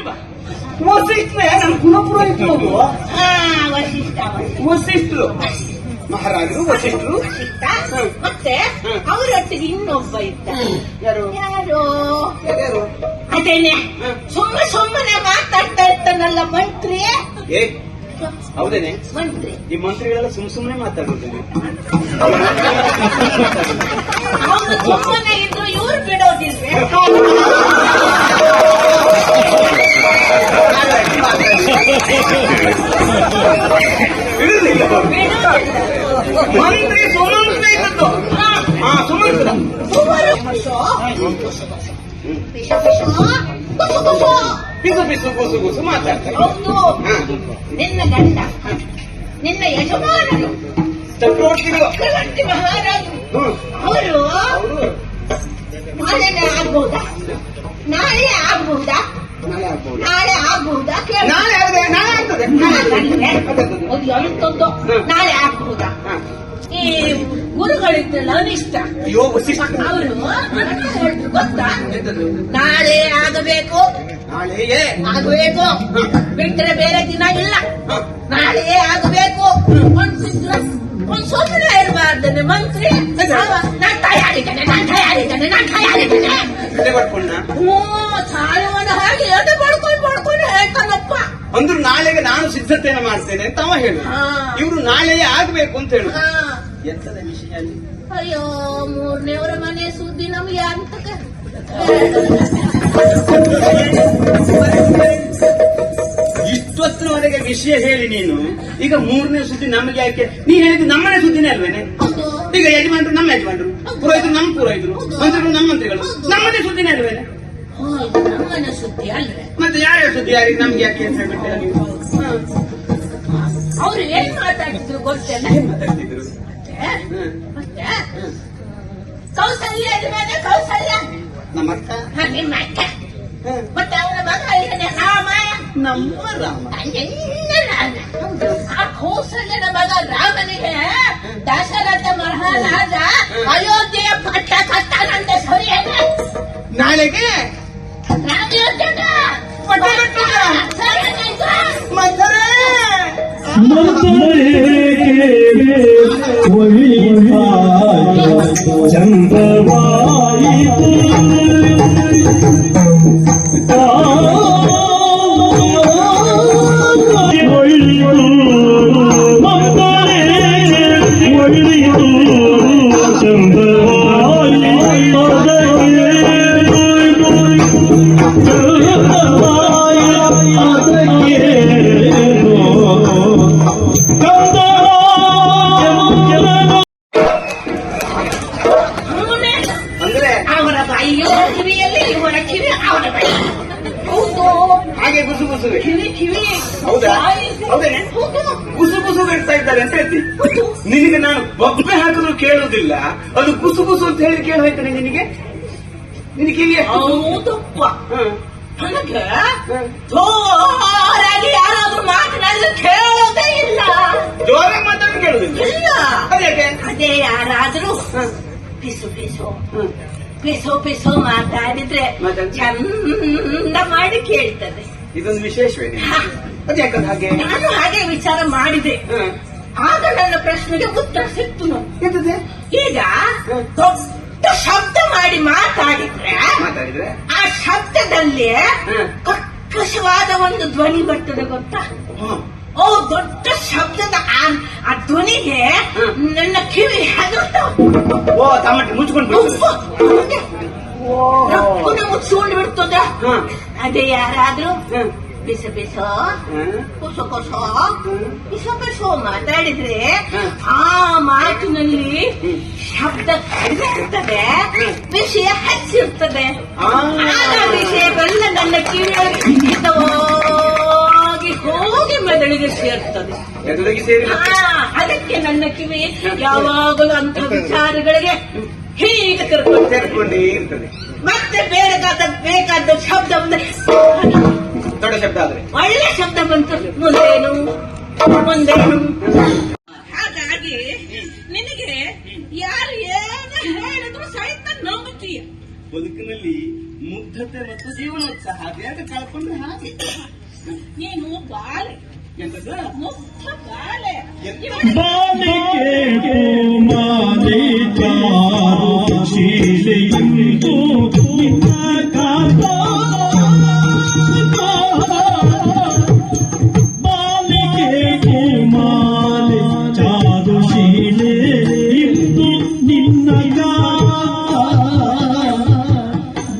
ಬಾ. ವಸಿಷ್ಠನೇ ನಮ್ಮ ಕುಲಪುರೋಹಿತರು. ವಸಿಷ್ಠರು ಮಹಾರಾಜರು ವಸಿಷ್ಠರು. ಮತ್ತೆ ಅವರೊಟ್ಟಿಗೆ ಇನ್ನೊಬ್ಬ ಇದ್ದ. ಯಾರು ಅದೇನೆ ಸುಮ್ಮನೆ ಮಾತಾಡ್ತಾ ಇರ್ತಾನಲ್ಲ ಮಂತ್ರಿ. ಹೌದೇನೆ ಮಂತ್ರಿ. ಈ ಮಂತ್ರಿಗಳೆಲ್ಲ ಸುಮ್ಮನೆ ಮಾತಾಡ್ತಿದ್ದಾರೆ. ಅವನು ಸುಮ್ಮನೆ ಇದ್ರು ಇವ್ರು ಬಿಡೋದಿಲ್ವೇ? ಮಂತ್ರಿ ಸುಮಂತ ಇದ್ದದ್ದು. ಸುಮಂತ ಪಿಸು ಪಿಸು ಕೂಸು ಕೂಸು ಮಾತಾಡ್ತಾರೆ. ನಿನ್ನ ಗಂಡ ನಿನ್ನ ಯಜಮಾನರು ಚಕ್ರವರ್ತಿ ಮಹಾರಾಜರು ಅವರು ನಾಳೆ ಆಗ್ಬಹುದಾ? ನಾಳೆ ಆಗ್ಬಹುದಾ? ನಾಳೆ ಆಗ್ಬಹುದಾ? ಅದು ಎಂತದ್ದು ನಾಳೆ ಆಗ್ಬಹುದಾ? ಈ ಗುರುಗಳಿದ್ದಲ್ಲ ಅನಿಷ್ಟ ಅವರು ಗೊತ್ತಾ? ನಾಳೆ ಆಗಬೇಕು, ಆಗಬೇಕು, ಬಿಟ್ಟರೆ ಬೇರೆ ದಿನ ಇಲ್ಲ. ನಾಳೆಯೇ ಆಗಬೇಕು. ಒಂದು ಸುಮ್ಮನೆ ಇರಬಾರ್ದನೆ ಮಂತ್ರಿ. ನಾನು ತಯಾರಿದ್ದೇನೆ. ಸಾಯವನ ಹಾಗೆ ಎದೆ ಪಡ್ಕೊಂಡು ಹೇಳ್ತಾನಪ್ಪ. ಅಂದ್ರು ನಾಳೆಗೆ ನಾನು ಸಿದ್ಧತೆಯನ್ನು ಮಾಡ್ತೇನೆ ಅಂತ ಅವ ಹೇಳು. ಇವ್ರು ನಾಳೆಯೇ ಆಗ್ಬೇಕು ಅಂತ ಹೇಳು. ಎಂತದ ವಿಷಯ ಅಲ್ಲಿ? ಅಯ್ಯೋ, ಮೂರನೇವರ ಮನೆ ಸುದ್ದಿ ನಮ್ಗೆ ಅಂತ. ಇಷ್ಟೊತ್ತಿನವರೆಗೆ ವಿಷಯ ಹೇಳಿ ನೀನು ಈಗ ಮೂರನೇ ಸುದ್ದಿ ನಮಗೆ ಯಾಕೆ? ನೀ ಹೇಳಿದ್ದು ನಮ್ಮನೆ ಸುದ್ದಿನೇ ಅಲ್ವೇನೆ? ಈಗ ಯಜಮಾನ್ರು ನಮ್ಮ ಯಜಮಾನ್ರು, ಪುರೋಹಿತರು ನಮ್ಮ ಪುರೋಹಿತರು, ಮಂತ್ರಿಗಳು ನಮ್ಮ ಮಂತ್ರಿಗಳು, ನಮ್ಮದೇ ಸುದ್ದಿನೇ ಅಲ್ವೇನೆ? ನಮ್ಮನೆ ಸುದ್ದಿ ಅಲ್ವೇ? ಮತ್ತೆ ಯಾರ್ಯಾರ ಸುದ್ದಿ ಯಾರಿಗೆ ನಮ್ಗೆ ಯಾಕೆ ಅಂತ ಹೇಳ್ಬಿಟ್ಟೆ ನೀವು? ಅವ್ರು ಏನ್ ಮಾತಾಡಿದ್ರು ಗೊತ್ತಲ್ಲ? ಮಾತಾಡ್ತಿದ್ರು ಮತ್ತೆ ಕೌಸಲ್ಯ ಕೌಸಲ್ಯ ನಮ್ಮ ಅಕ್ಕ, ನಿಮ್ಮ ಅಕ್ಕ, ಮತ್ತೆ ಅವನ ಮಗ ಇದ್ದಾನೆ ರಾಮ. ನಮ್ಮ ರಾಮ. ಆ ಕೌಸಲ್ಯನ ಮಗ ರಾಮನಿಗೆ ದಶರಥ ಮಹಾರಾಜ ಅಯೋಧ್ಯೆಯ ಪಟ್ಟ ಕಟ್ಟಾನಂತೆ. ಸರಿಯೇನೆ? ನಾಳೆಗೆ ಹಾಗೆ ಗುಸು ಗುಸುವೆ. ಹೌದಾ? ಹೌದೇನೆ? ಗುಸು ಗುಸು ಹೇಳ್ತಾ ಇದ್ದಾರೆ ಅಂತ ಹೇಳ್ತಿ. ನಿನಗೆ ನಾನು ಬೊಬ್ಬೆ ಹಾಕಿದ್ರು ಕೇಳುವುದಿಲ್ಲ, ಅದು ಗುಸು ಗುಸು ಅಂತ ಹೇಳಿ ಕೇಳಿ ಹೋಯ್ತಾನೆ ನಿನಗೆ? ನಿನಗೆ ಹೌದಪ್ಪ. ನನಗೆ ಜೋರಾಗಿ ಯಾರಾದ್ರೂ ಮಾತನಾಡಿದ್ರೆ ಕೇಳೋದೇ ಇಲ್ಲ. ಜೋರಾಗಿ ಮಾತಾಡಿ ಕೇಳುವುದಿಲ್ಲ? ಇಲ್ಲ. ಅದೇ ಅದೇ ಯಾರಾದ್ರೂ ಪಿಸು ಪಿಸು ಪಿಸು ಪಿಸು ಮಾತಾಡಿದ್ರೆ ಚಂದ ಮಾಡಿ ಕೇಳ್ತದೆ. ಇದೊಂದು ವಿಶೇಷವೇ. ಅದ್ಯಾಕಂದ್ರೆ ಹಾಗೆ ನಾನು ಹಾಗೆ ವಿಚಾರ ಮಾಡಿದೆ. ಆಗ ನನ್ನ ಪ್ರಶ್ನೆಗೆ ಉತ್ತರ ಸಿಕ್ತು. ಎಂತದೆ? ಈಗ ದೊಡ್ಡ ಶಬ್ದ ಮಾಡಿ ಮಾತಾಡಿದ್ರೆ ಆ ಶಬ್ದದಲ್ಲಿ ಕರ್ಕಶವಾದ ಒಂದು ಧ್ವನಿ ಬರ್ತದೆ ಗೊತ್ತಾ? ಓ, ದೊಡ್ಡ ಶಬ್ದದ ಆ ಧ್ವನಿಗೆ ನನ್ನ ಕಿವಿ ಹೆದರ್ತಾವ. ಓ, ಟಮಾಟೆ ಮುಚ್ಕೊಂಡು ಮುಚ್ಚಿಕೊಂಡು ಬಿಡ್ತದೆ. ಅದೇ ಯಾರಾದ್ರೂ ಬಿಸ ಬಿಸೋ ಕೊಸೋ ಕೊಸೋ ಬಿಸ ಬಿಸೋ ಮಾತಾಡಿದ್ರೆ ಆ ಮಾತಿನಲ್ಲಿ ಶಬ್ದ ಕಡಿಮೆ ಇರ್ತದೆ, ವಿಷಯ ಹೆಚ್ಚಿರ್ತದೆ. ಆಗ ವಿಷಯಗಳೆಲ್ಲ ನನ್ನ ಕಿವಿಯಲ್ಲಿ ಹೋಗಿ ಮೆದುಳಿಗೆ ಸೇರ್ತದೆ. ಅದಕ್ಕೆ ನನ್ನ ಕಿವಿ ಯಾವಾಗಲೂ ಅಂತ ವಿಚಾರಗಳಿಗೆ ಹೀಗೆ ಸೇರ್ಕೊಂಡೇ ಇರ್ತದೆ. ಮತ್ತೆ ಬೇಕಾದ ಶಬ್ದ ದೊಡ್ಡ ಶಬ್ದ ಆದ್ರೆ ಒಳ್ಳೆ ಶಬ್ದ ಬಂತು, ಮುಂದೇನು ಮುಂದೇನು. ಹಾಗಾಗಿ ನಿನಗೆ ಯಾರು ಏನು ಹೇಳಿದ್ರು ಸಹಿತ ನಂಬುತ್ತೀಯ. ಬದುಕಿನಲ್ಲಿ ಮುಗ್ಧತೆ ಮತ್ತು ಜೀವನೋತ್ಸಾಹ ಅದ್ಯಾಕೆ ಕಳ್ಕೊಂಡ್ರೆ ಹಾಗೆ ನೀನು ಬಾಲೆ ಎಂತದ್ದು? ಮುಕ್ತ ಬಾಲೆ ಬಾಲಿಕೆ ಮಾಲೆ ಚಾರು ಶೀಲೆಯುಂಟು ನಿನ್ನ ಕಾಪ ಬಾಲಿಕೆ ಮಾಲೆ ಚಾರು ಶೀಲೆ ಇಂದು ನಿನ್ನ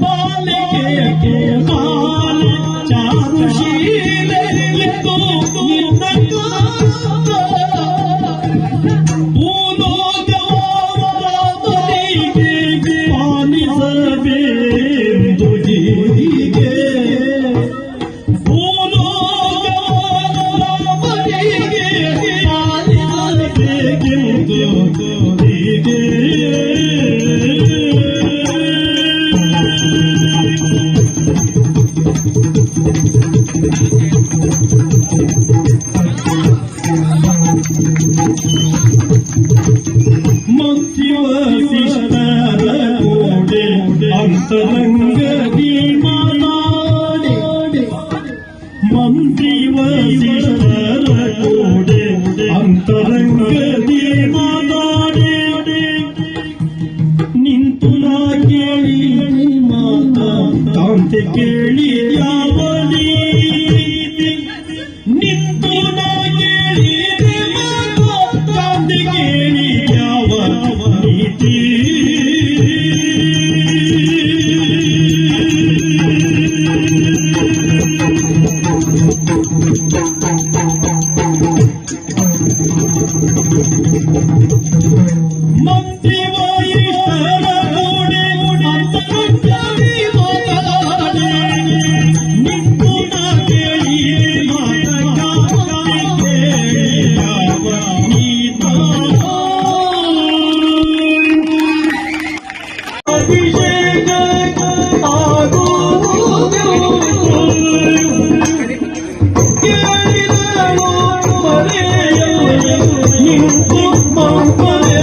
ಬಾಲಿಕೆ ಮಾಲೆ ಚಾರು ಶೀಲೆ ಇಂದು ನಿನ್ನ ಅಂತರಂಗದಿ ಮಾತಾಡಿ ಮಂತ್ರಿ ವಸಿಷ್ಠರ ಕೋಡೆ ಅಂತರಂಗದಿ ಮಾತಾಡಿ ನಿಂತು ನಾ ಕೇಳಿ ಮಾತಾ ಕಾಂತೆ ಕೇಳಿ ಯಾವ ನೀತಿ ನಿಂತು ನಾ ಕೇಳಿ ಮಾತಾ ಕಾಂತೆ ಕೇಳಿ ಯಾವ ನೀತಿ ಮಂತ್ರಿ ವಸಿಷ್ಠರ ಕೋಡೆ ಅಂತರಂಗದಿ ಮಾತಾಡಿ ನಿಂತು ನಾ ಕೇಳಿ ಮಾತಾ ಕಾಂತೆ ಕೇಳಿ ಯಾವ ನೀತಿ ಅಭಿಷೇಕ ಆಗುವುದು ಕೇಳಿದಳು ಮರೆಯಲು ನಿಂತು ಮಂಪರೆ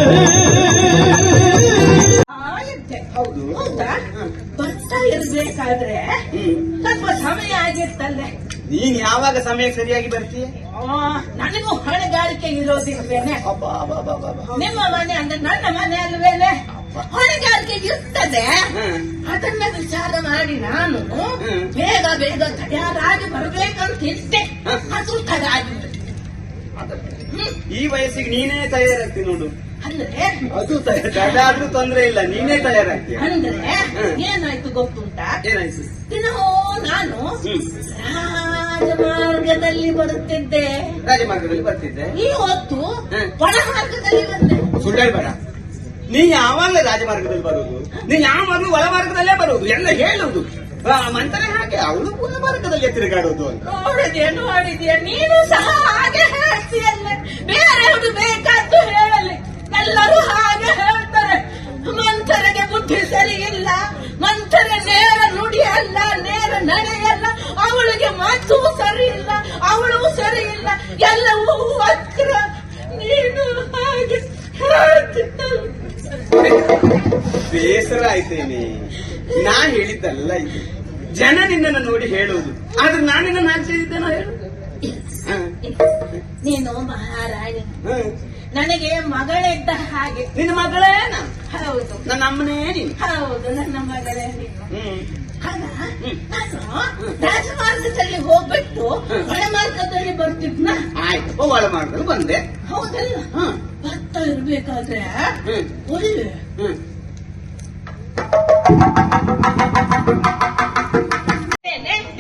ಆಗುತ್ತೆ. ಹೌದು. ಹೌದಾ? ಬರ್ತಾ ಇರ್ಬೇಕಾದ್ರೆ ಸ್ವಲ್ಪ ಸಮಯ ಆಗಿರ್ತಲ್ಲೇ. ನೀನ್ ಯಾವಾಗ ಸಮಯ ಸರಿಯಾಗಿ ಬರ್ತೀಯ? ನನಗೂ ಹೊಣೆಗಾರಿಕೆ ಇರೋದಿಲ್ವೇನೆ? ಅಬ್ಬಾ, ಅಬ್ಬಾ, ಅಬ್ಬಾ, ಅಬ್ಬಾ. ನಿಮ್ಮ ಮನೆ ಅಂದ್ರೆ ನನ್ನ ಮನೆ ಅಲ್ವೇನೆ? ಹೊಣೆಗಾರಿಕೆ ಇರ್ತದೆ. ಅದನ್ನ ವಿಚಾರ ಮಾಡಿ ನಾನು ಬೇಗ ಬೇಗ ತಯಾರಾಗಿ ಬರ್ಬೇಕಂತಿದ್ದೆ. ಅದು ತಯಾರಾಗಿ ಈ ವಯಸ್ಸಿಗೆ ನೀನೇ ತಯಾರಾಗ್ತಿ ನೋಡು. ಅಂದ್ರೆ ಅದು ತಯಾರಾದ್ರೂ ತೊಂದ್ರೆ ಇಲ್ಲ, ನೀನೇ ತಯಾರಾಗ್ತೀಯ. ಅಂದ್ರೆ ಏನಾಯ್ತು ಗೊತ್ತುಂಟಾ? ಏನಾಯ್ತು? ದಿನವೂ ನಾನು ರಾಜಮಾರ್ಗದಲ್ಲಿ ಬರುತ್ತಿದ್ದೆ. ರಾಜಮಾರ್ಗದಲ್ಲಿ ಬರ್ತಿದ್ದೆ. ಈ ಹೊತ್ತು ಒಳ ಮಾರ್ಗದಲ್ಲಿ ಬಂದೆ. ಸುಳ್ಳು ಹೇಳ್ಬೇಡ. ನೀ ಯಾವಾಗಲೇ ರಾಜಮಾರ್ಗದಲ್ಲಿ ಬರುವುದು, ನೀ ಯಾವಾಗಲೂ ಒಳ ಮಾರ್ಗದಲ್ಲೇ ಬರುವುದು, ಎಲ್ಲ ಹೇಳುವುದು. ಮಂತ್ರೆ ಹಾಗೆ ಅವಳು ಒಳ ಮಾರ್ಗದಲ್ಲಿ ತಿರುಗಾಡುವುದು ಅಂತ. ನೋಡಿದ್ಯಾ ನೀನು ಸಹ ಹಾಗೆ ಹೇಳ್ತೀಯಲ್ಲ. ಬೇರೆಯವರು ಬೇಕಾದ್ದು ಹೇಳಲಿ, ಎಲ್ಲರೂ ಹಾಗೆ ಹೇಳ್ತಾರೆ. ಮಂಥರೆಗೆ ಬುದ್ಧಿ ಸರಿ ಇಲ್ಲ, ಮಂಥರೆ ನೇರ ನುಡಿ ಅಲ್ಲ, ನೇರ ನಡೆಯಲ್ಲ, ಅವಳಿಗೆ ಮಾತು ಸರಿ ಇಲ್ಲ, ಅವಳು ಸರಿ ಇಲ್ಲ, ಎಲ್ಲವೂ ವಕ್ರ. ನೀನು ಹಾಗೆ ಹೇಳ್ತಿದ್ದಲ್ಲ. ಬೇಸರ ಆಯ್ತೇನೆ. ನಾ ಹೇಳಿದ್ದಲ್ಲ ಇದು, ಜನ ನಿನ್ನನ್ನು ನೋಡಿ ಹೇಳುವುದು. ಆದ್ರೆ ನಾನು ನಿನ್ನ ಹಾಕ್ತಿದ್ದೇನೋ ಹೇಳು. ನೀನು ಮಹಾರಾಣಿ, ನನಗೆ ಮಗಳಿದ್ದ ಹಾಗೆ. ನಿನ್ನ ಮಗಳೇನ? ಹೌದು. ನನ್ನ ಅಮ್ಮನೇ ನೀನು? ಹೌದು, ನನ್ನ ಮಗಳೇ ನೀನು. ಆಗ ನಾನು ರಾಜಮಾರ್ಗದಲ್ಲಿ ಹೋಗ್ಬಿಟ್ಟು ಒಳ ಮಾರ್ಗದಲ್ಲಿ ಬರ್ತಿದ್ನ. ಆಯ್ತು, ಒಳ ಮಾರ್ಗದಲ್ಲಿ ಬಂದೆ. ಹೌದಲ್ಲ? ಬರ್ತಾ ಇರ್ಬೇಕಾದ್ರೆ ಒಳ್ಳೆ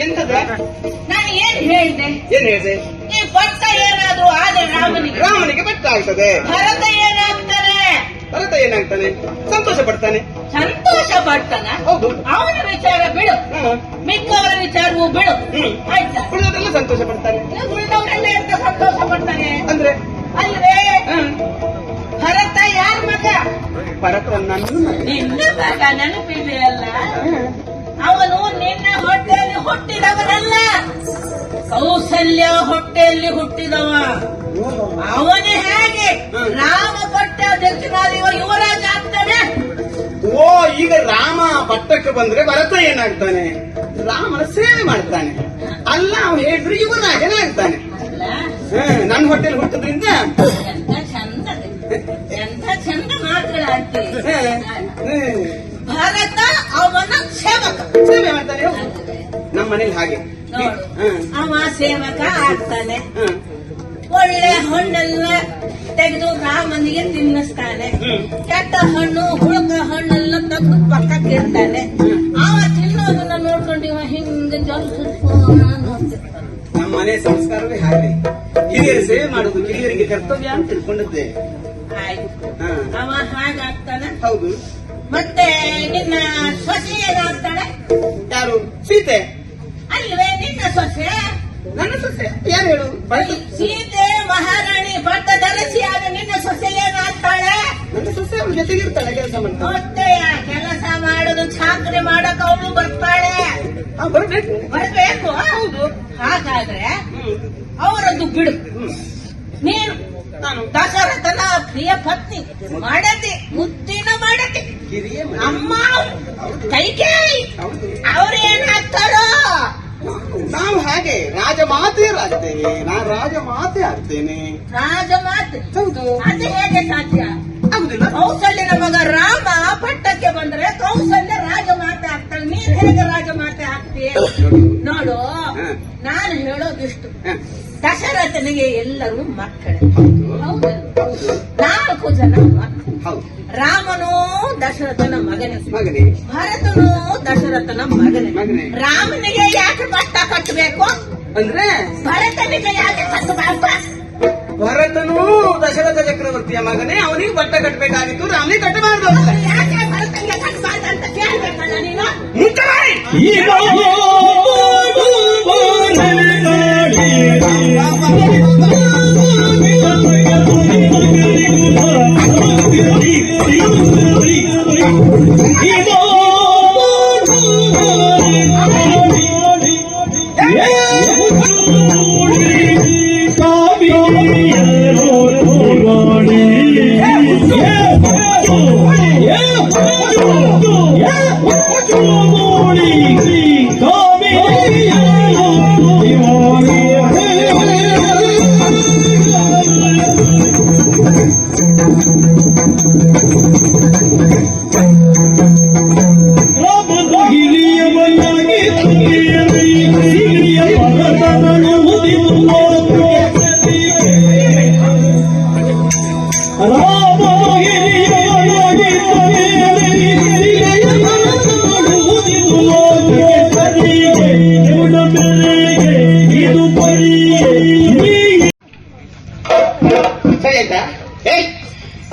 ಎಂತದ? ನಾನು ಏನ್ ಹೇಳಿದೆ? ಏನ್ ಹೇಳಿದೆ? ಈ ಪಟ್ಟ ಏನಾದ್ರೂ ಆದ್ರೆ ರಾಮನಿಗೆ ಬೆಟ್ಟ ಆಗ್ತದೆ. ಭರತ ಏನಾಗ್ತಾನೆ? ಭರತ ಏನಾಗ್ತಾನೆ? ಸಂತೋಷ ಪಡ್ತಾನೆ. ಸಂತೋಷ ಪಡ್ತಾನ? ಹೌದು. ಅವನ ವಿಚಾರ ಬಿಡು, ಮಿಕ್ಕವರ ವಿಚಾರವೂ ಬಿಡು. ಆಯ್ತಾ? ಉಳಿದವರೆಲ್ಲ ಸಂತೋಷ ಪಡ್ತಾನೆ. ಉಳಿದವರೆಲ್ಲ ಎಂತ ಸಂತೋಷ ಪಡ್ತಾನೆ ಅಂದ್ರೆ ಅಲ್ವೇ? ಭರತ ಯಾರ ಮಗ? ಭರತ ನನ್ನ ಮಗ. ನಿನ್ನ ಮಗ ನೆನಪಿದೆಯಲ್ಲ? ಅವನು ನಿನ್ನ ಹೊಟ್ಟೆಯಲ್ಲಿ ಹುಟ್ಟಿದವನಲ್ಲ, ಕೌಸಲ್ಯ ಹೊಟ್ಟೆಯಲ್ಲಿ ಹುಟ್ಟಿದವ. ಅವನೇ ಹೇಗೆ ರಾಮ ಪಟ್ಟಾಧ್ಯಕ್ಷನಾದ ಯುವರಾಜ ಆಗ್ತಾನೆ? ಓ, ಈಗ ರಾಮ ಪಟ್ಟಕ್ಕೆ ಬಂದ್ರೆ ಭರತ ಏನಾಗ್ತಾನೆ? ರಾಮನ ಸೇವೆ ಮಾಡ್ತಾನೆ. ಅಲ್ಲ ಅವ ಹೇಳಿದ್ರು ಯುವರಾಜನಾಗ್ತಾನೆ. ನನ್ನ ಹೊಟ್ಟೆಲಿ ಹುಟ್ಟದ್ರಿಂದ ಎಂತ ಚಂದ ಮಾತುಗಳಾಡ್ತೀವಿ. ಭರತ ಅವನ ಸೇವಕ, ಸೇವೆ ಮಾಡ್ತಾನೆ. ನಮ್ಮ ಮನೇಲಿ ಹಾಗೆ ಅವ ಸೇವಕ ಆಗ್ತಾನೆ. ಒಳ್ಳೆ ಹಣ್ಣೆಲ್ಲ ತೆಗೆದು ರಾಮನಿಗೆ ತಿನ್ನಿಸ್ತಾನೆ. ಕೆಟ್ಟ ಹಣ್ಣು ಹುಳುಕ ಹಣ್ಣೆಲ್ಲ ತೆಗೆದು ಪಕ್ಕಕ್ಕೆ ಇರ್ತಾನೆ. ಅವ ತಿನ್ನೋದನ್ನ ನೋಡ್ಕೊಂಡು ಇವ ಹಿಂಗ ನಮ್ಮ ಮನೆ ಸಂಸ್ಕಾರವೇ ಹಾಗೆ. ಹಿರಿಯರ ಸೇವೆ ಮಾಡುದು ಹಿರಿಯರಿಗೆ ಕರ್ತವ್ಯ ಅಂತ ತಿಳ್ಕೊಂಡಿದ್ದೆ. ಆಯ್ತು, ಅವ ಹಾಗಾಗ್ತಾನೆ. ಹೌದು. ಮತ್ತೆ ನಿನ್ನ ಸೊಸೆ ಏನಾಗ್ತಾಳೆ? ಯಾರು? ಸೀತೆ. ಅಲ್ವೇ ನಿನ್ನ ಸೊಸೆ? ನನ್ನ ಸೊಸೆ ಯಾರು ಹೇಳು? ಸೀತೆ ಮಹಾರಾಣಿ ಪಟ್ಟದರಸಿಯಾದ ನಿನ್ನ ಸೊಸೆ ಏನಾಗ್ತಾಳೆ? ನನ್ನ ಸೊಸೆ ಅವ್ರ ಜೊತೆಗಿರ್ತಾಳೆ, ಕೆಲಸ ಮಾಡ್ತಾಳೆ. ಹೊಟ್ಟೆಯ ಕೆಲಸ ಮಾಡೋದು ಚಾಕರಿ ಮಾಡಕ್ ಅವಳು ಬರ್ತಾಳೆ. ಬರ್ಬೇಕು. ಹೌದು. ಹಾಗಾದ್ರೆ ಅವರದ್ದು ಬಿಡು. ನೀನು ನಾನು ದಶರಥನ ಪ್ರಿಯ ಪತ್ನಿ, ಮಾಡತಿ, ಮುದ್ದಿನ ಮಾಡತಿ, ಹಿರಿಯ ಅಮ್ಮ ಕೈಕೇಯಿ, ಅವ್ರೇನಾಗ್ತಾರೋ? ನಾವು ಹಾಗೆ ರಾಜಮಾತೆಯರಾಗ್ತೇವೆ. ನಾನು ರಾಜಮಾತೆ ಆಗ್ತೇನೆ. ರಾಜಮಾತೆ? ಹೌದು. ಅದು ಹೇಗೆ ಸಾಧ್ಯ? ಆಗುದಿಲ್ಲ. ಕೌಸಲ್ಯನ ಮಗ ರಾಮ ಪಟ್ಟಕ್ಕೆ ಬಂದ್ರೆ ಕೌಸಲ್ಯ ರಾಜಮಾತೆ ಆಗ್ತಾಳೆ. ನೀನ್ ಹೇಗೆ ರಾಜಮಾತೆ ಆಗ್ತೀಯ? ನೋಡು, ನಾನು ಹೇಳೋದಿಷ್ಟು. ದಶರಥನಿಗೆ ಎಲ್ಲರೂ ಮಕ್ಕಳೇ. ಹೌದು, 4 ಜನ ಮಕ್ಕಳು. ರಾಮನು ದಶರಥನ ಮಗನೇ, ಭರತನು ದಶರಥನ ಮಗನೇ. ರಾಮನಿಗೆ ಯಾಕೆ ಪಟ್ಟ ಕಟ್ಟಬೇಕು ಅಂದ್ರೆ ಭರತನಿಗೆ ಯಾಕೆ ಕಟ್ಟಬೇಕು? ಭರತನು ದಶರಥ ಚಕ್ರವರ್ತಿಯ ಮಗನೇ, ಅವನಿಗೆ ಪಟ್ಟ ಕಟ್ಟಬೇಕಾಗಿತ್ತು, ರಾಮನಿಗೆ ಕಟ್ಟಬಾರದು. ಯಾಕೆ ಭರತನಿಗೆ ಕಟ್ಟಬಾರ್ದು ಅಂತ ಕೇಳ್ಬೇಕಲ್ಲ ನೀನು?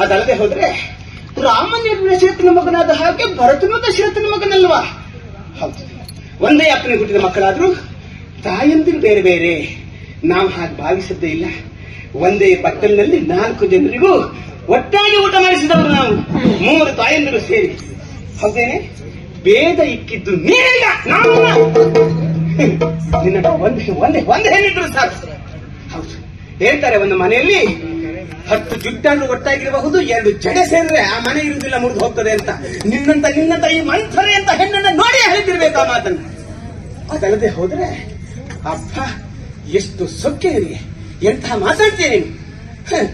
ಅದಲ್ಲದೆ ಹೋದ್ರೆ ರಾಮನ ದಶರಥನ ಮಗನಾದ ಹಾಗೆ ಭರತನು ದಶರಥನ ಮಗನಲ್ವಾ? ಹೌದು. ಒಂದೇ ಅಪ್ಪನ ಹುಟ್ಟಿದ ಮಕ್ಕಳಾದ್ರೂ ತಾಯಂದಿರು ಬೇರೆ ಬೇರೆ. ನಾವು ಹಾಗೆ ಭಾವಿಸಿದ್ದೇ ಇಲ್ಲ. ಒಂದೇ ಬಟ್ಟಲಿನಲ್ಲಿ 4 ಜನರಿಗೂ ಒಟ್ಟಾಗಿ ಊಟ ಮಾಡಿಸಿದವರು ನಾವು, 3 ತಾಯಂದಿರು ಸೇರಿ. ಹೌದೇನೆ? ಭೇದ ಇಕ್ಕಿದ್ದು ನೀನಲ್ಲ, ನಾವು. ನಿನ್ನ ಒಂದೇ ಹೆಣ್ಣಿದ್ರು ಸಾಕು. ಹೌದು. ಹೇಳ್ತಾರೆ, ಒಂದು ಮನೆಯಲ್ಲಿ 10 ಜುಟ್ಟಾದ್ರು ಒಟ್ಟಾಗಿರಬಹುದು, 2 ಜಡೆ ಸೇರಿದ್ರೆ ಆ ಮನೆ ಇರುವುದಿಲ್ಲ, ಮುರಿದು ಹೋಗ್ತದೆ ಅಂತ. ನಿನ್ನಂತ ಈ ಮಂಥರೆ ಅಂತ ಹೆಣ್ಣನ್ನ ನೋಡಿ ಹೇಳಿದಿರ್ಬೇಕು ಆ ಮಾತನ್ನು. ಅದಲ್ಲದೆ ಹೋದ್ರೆ ಅಪ್ಪ ಎಷ್ಟು ಸೊಕ್ಕೆ ನಿನಗೆ, ಎಂಥ ಮಾತಾಡ್ತೀನಿ ನೀನು.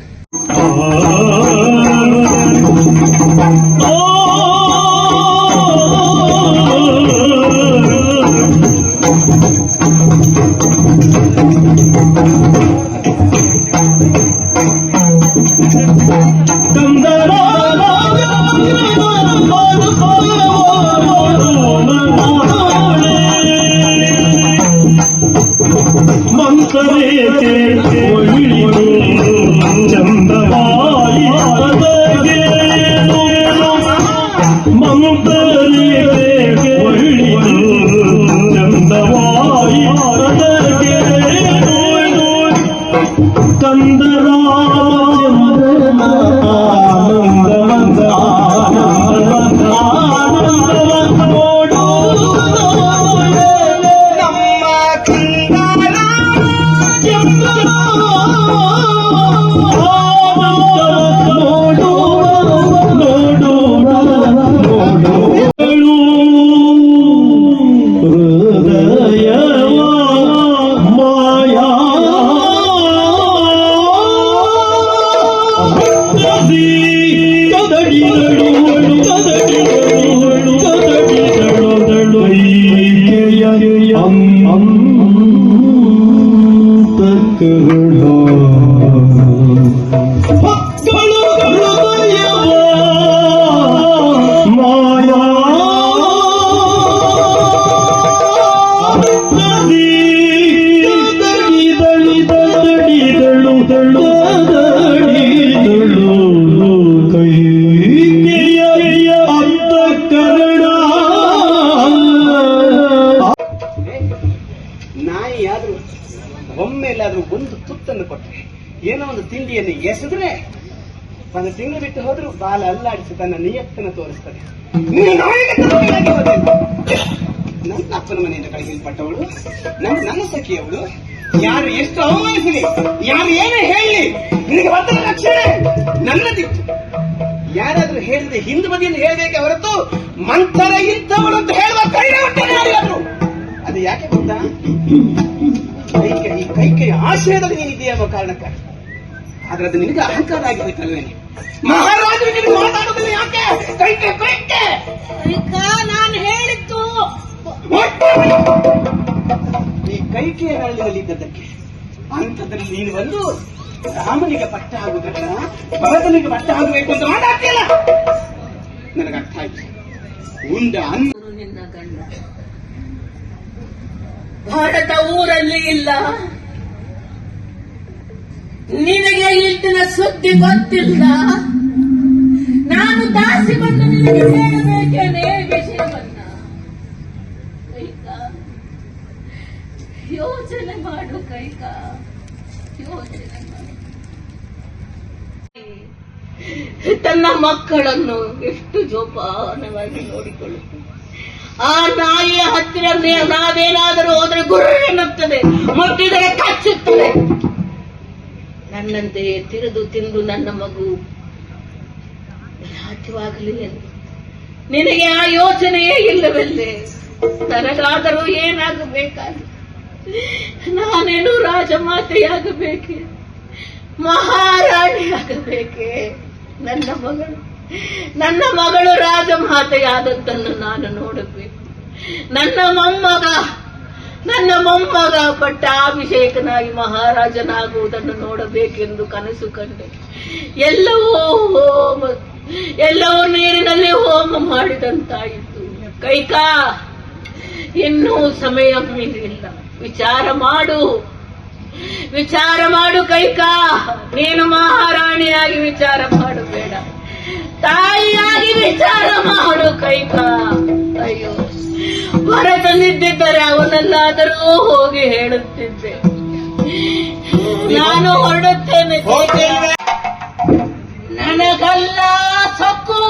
ಅಂತಃಕರಣ ಮಕ್ಕಳು ಹೃದಯವ ಮಾಯಾ ನಾಯಿಯಾದ್ರೂ ಒಮ್ಮೆಲ್ಲಾದ್ರೂ ಒಂದು ತುತ್ತನ್ನು ಕೊಟ್ಟರೆ ಏನೋ ಒಂದು ತಿಂಡಿಯನ್ನು ಎಸೆದ್ರೆ ಒಂದು ತಿಂಗಳು ಬಿಟ್ಟು ಹೋದ್ರು ಬಾಲ ಅಲ್ಲಾಡಿಸಿ ತನ್ನ ನಿಯತ್ತನ್ನು ತೋರಿಸ್ತದೆ. ನೀನು ನಾಯಿಗೆ ತಪ್ಪಿಯಾಗಿ ಹೋದೆಲ್ಲ. ನನ್ನ ಅಪ್ಪನ ಮನೆಯಿಂದ ಕಳಗಿಲ್ಪಟ್ಟವಳು, ನನ್ನ ಸಖಿಯವಳು. ಯಾರು ಎಷ್ಟು ಅವಮಾನಿಸಲಿ, ಯಾರು ಏನೇ ಹೇಳಲಿ, ನಿನಗೆ ಬಂದ ರಕ್ಷಣೆ ನನ್ನದಿತ್ತು. ಯಾರಾದ್ರೂ ಹೇಳಿದ್ರೆ ಹಿಂದೆ ಬದಿಯಲ್ಲಿ ಹೇಳಬೇಕೆ ಹೊರತು ಮಂಥರ ಇದ್ದವಳು ಅಂತ ಹೇಳುವ ಕೈಗೆ ಹೊಟ್ಟೆ ಯಾರಿಗಾದ್ರು. ಅದು ಯಾಕೆ ಗೊತ್ತಾ? ಈ ಕೈಕೆಯ ಆಶ್ರಯದಲ್ಲಿ ನೀನಿದೆಯಾ ಎಂಬ ಕಾರಣಕ್ಕಾಗಿ. ಆದ್ರೆ ಅದು ನಿನಗೆ ಅಹಂಕಾರ ಆಗಿ ಹೋಯ್ತಲ್ವೇನೆ. ಮಹಾರಾಜರು ನಿನಗೆ ಮಾತಾಡೋದಿಲ್ಲ ಯಾಕೆ? ಕೈಕೆ ಕೈಕೆ ನಾನು ಹೇಳಿದ್ದು ಈ ಕೈಕೆಯ ನರಳಿನಲ್ಲಿದ್ದದ್ದಕ್ಕೆ ಅಂಥದ್ರಲ್ಲಿ ನೀನು ಬಂದು ರಾಮನಿಗೆ ಪಟ್ಟ ಆಗುವುದಲ್ಲ, ಭರತನಿಗೆ ಪಟ್ಟ ಆಗಬೇಕು ಅಂತ ಮಾತಾಡ್ತಿಲ್ಲ. ನನಗೆ ಅರ್ಥ ಆಯ್ತು. ಉಂಡ ಅನ್ನ ನಿನ್ನ ಗಂಡ ಭಾರತ ಊರಲ್ಲಿ ಇಲ್ಲ. ನಿನಗೆ ಇಂದಿನ ಸುದ್ದಿ ಗೊತ್ತಿಲ್ಲ. ನಾನು ದಾಸಿ ಬಂದು ನಿನಗೆ ಹೇಳಬೇಕೇನೆ ವಿಷಯವನ್ನ. ಕೈಕಾ, ಯೋಚನೆ ಮಾಡು ಕೈಕಾ, ಯೋಚನೆ ಮಾಡು. ತನ್ನ ಮಕ್ಕಳನ್ನು ಎಷ್ಟು ಜೋಪಾನವಾಗಿ ನೋಡಿಕೊಳ್ಳುತ್ತದೆ. ಆ ನಾಯಿಯ ಹತ್ತಿರ ನಾವೇನಾದರೂ ಹೋದರೆ ಗುರು ಎನ್ನುತ್ತದೆ, ಮುಟ್ಟಿದರೆ ಕಚ್ಚುತ್ತದೆ. ನನ್ನಂತೆಯೇ ತಿರುದು ತಿಂದು ನನ್ನ ಮಗು ಸಾಧ್ಯವಾಗಲಿ ಎಂದು ನಿನಗೆ ಆ ಯೋಚನೆಯೇ ಇಲ್ಲವಲ್ಲೇ? ನನಗಾದರೂ ಏನಾಗಬೇಕಾಗಿ? ನಾನೇನು ರಾಜಮಾತೆಯಾಗಬೇಕೆ, ಮಹಾರಾಣಿಯಾಗಬೇಕೆ? ನನ್ನ ಮಗಳು ರಾಜಮಾತೆಯಾದದ್ದನ್ನು ನಾನು ನೋಡಬೇಕು. ನನ್ನ ಮೊಮ್ಮಗ ಪಟ್ಟಾಭಿಷೇಕನಾಗಿ ಮಹಾರಾಜನಾಗುವುದನ್ನು ನೋಡಬೇಕೆಂದು ಕನಸು ಕಂಡೆ. ಎಲ್ಲವೂ ನೀರಿನಲ್ಲಿ ಹೋಮ ಮಾಡಿದಂತಾಯಿತು. ಕೈಕಾ, ಇನ್ನೂ ಸಮಯ ಮೀರಿಲ್ಲ. ವಿಚಾರ ಮಾಡು ಕೈಕಾ. ನೀನು ಮಹಾರಾಣಿಯಾಗಿ ವಿಚಾರ ಮಾಡಬೇಡ, ತಾಯಿಯಾಗಿ ವಿಚಾರ ಮಾಡು ಕೈಕಾ. ಅಯ್ಯೋ, ಭರತನಿದ್ದಿದ್ದರೆ ಅವನಲ್ಲಾದರೂ ಹೋಗಿ ಹೇಳುತ್ತಿದ್ದೆ. ನಾನು ಹೊರಡುತ್ತೇನೆ. ನನಗಲ್ಲ ಸೊಕ್ಕು,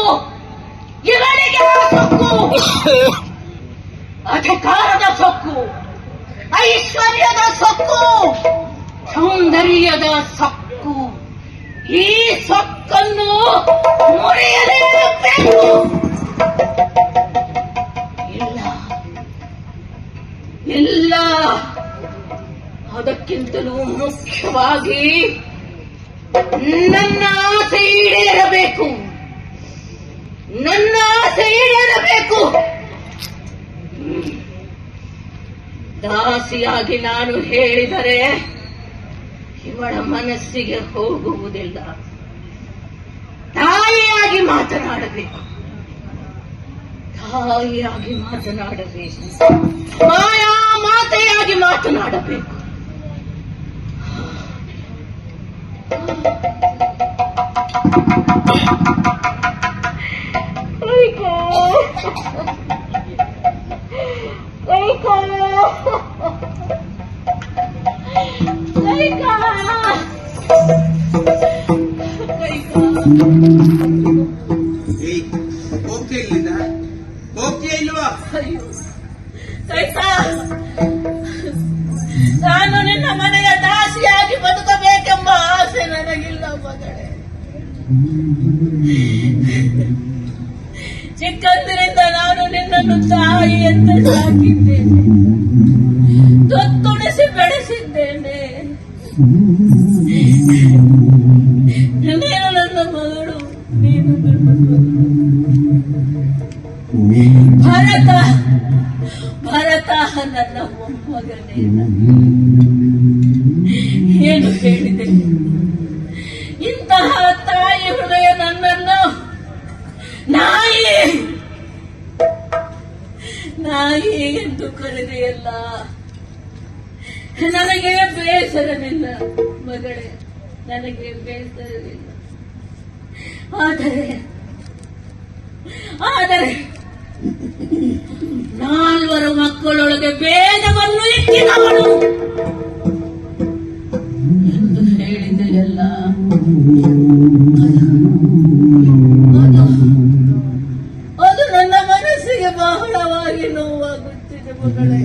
ಇವರಿಗೆ ಸೊಕ್ಕು, ಅಧಿಕಾರದ ಸೊಕ್ಕು, ಐಶ್ವರ್ಯದ ಸೊಕ್ಕು, ಸೌಂದರ್ಯದ ಸೊಕ್ಕು. ಈ ಸೊಕ್ಕನ್ನು ಮುರಿಯಲೇಬೇಕು. ಇಲ್ಲ, ಅದಕ್ಕಿಂತಲೂ ಮುಖ್ಯವಾಗಿ ನನ್ನ ಆಸೆ ಈಡೇರಬೇಕು. ದಾಸಿಯಾಗಿ ನಾನು ಹೇಳಿದರೆ ಇವಳ ಮನಸ್ಸಿಗೆ ಹೋಗುವುದಿಲ್ಲ. ತಾಯಿಯಾಗಿ ಮಾತನಾಡಬೇಕು, ಮಾಯಾ ಮಾತೆಯಾಗಿ ಮಾತನಾಡಬೇಕು. ಹೋಗ್ತೀಯ ಇಲ್ವಾ? ನಾನು ನಿನ್ನ ಮನೆಯ ದಾಸಿಯಾಗಿ ಬದುಕಬೇಕೆಂಬ ಆಸೆ ನನಗಿಲ್ಲ ಮಗಳೇ. ಚಿಕ್ಕಂದಿನಿಂದ ನಾನು ನಿನ್ನನ್ನು ತಾಯಿ ಅಂತ ಸಾಕಿದ್ದೇನೆ, ತೊತ್ತುಡಿಸಿ ಬೆಳೆಸಿದ್ದೇನೆ. ನೀನು ನನ್ನ ಮಗಳು, ನೀನು ನನ್ನ ಮಗಳು. ಭರತ ನನ್ನ ಮೊಮ್ಮಗನೇ ಏನು ಹೇಳಿದೆ? ಇಂತಹ ತಾಯಿ ಹೃದಯ ನನ್ನನ್ನು ನಾಯಿ ಎಂದು ಕರೆದೆಯಲ್ಲ. ನನಗೆ ಬೇಸರವಿಲ್ಲ ಮಗಳೇ, ನನಗೆ ಬೇಸರವಿಲ್ಲ. ಆದರೆ 4 ಮಕ್ಕಳೊಳಗೆ ಭೇದವನ್ನು ಇಕ್ಕಿದವನು ಎಂದು ಹೇಳಿದೆಯಲ್ಲ, ಅದು ನನ್ನ ಮನಸ್ಸಿಗೆ ಬಹಳವಾಗಿ ನೋವಾಗುತ್ತಿದೆ ಮಗಳೇ.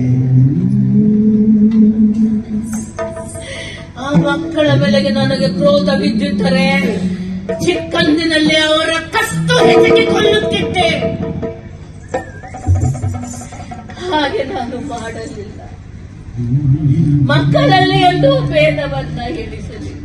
ಆ ಮಕ್ಕಳ ಬೆಲೆಗೆ ನನಗೆ ಕ್ರೋಧ ಬಿದ್ದಿದ್ದರೆ ಚಿಕ್ಕಂದಿನಲ್ಲಿ ಅವರ ಕಷ್ಟು ಹೆಚ್ಚಿಗೆ ಕೊಲ್ಲುತ್ತಿದ್ದೆ. ಹಾಗೆ ನಾನು ಮಾಡಲಿಲ್ಲ. ಮಕ್ಕಳಲ್ಲಿ ಎಂದು ಭೇದವನ್ನ ಹೇಳಿಸಲಿಲ್ಲ.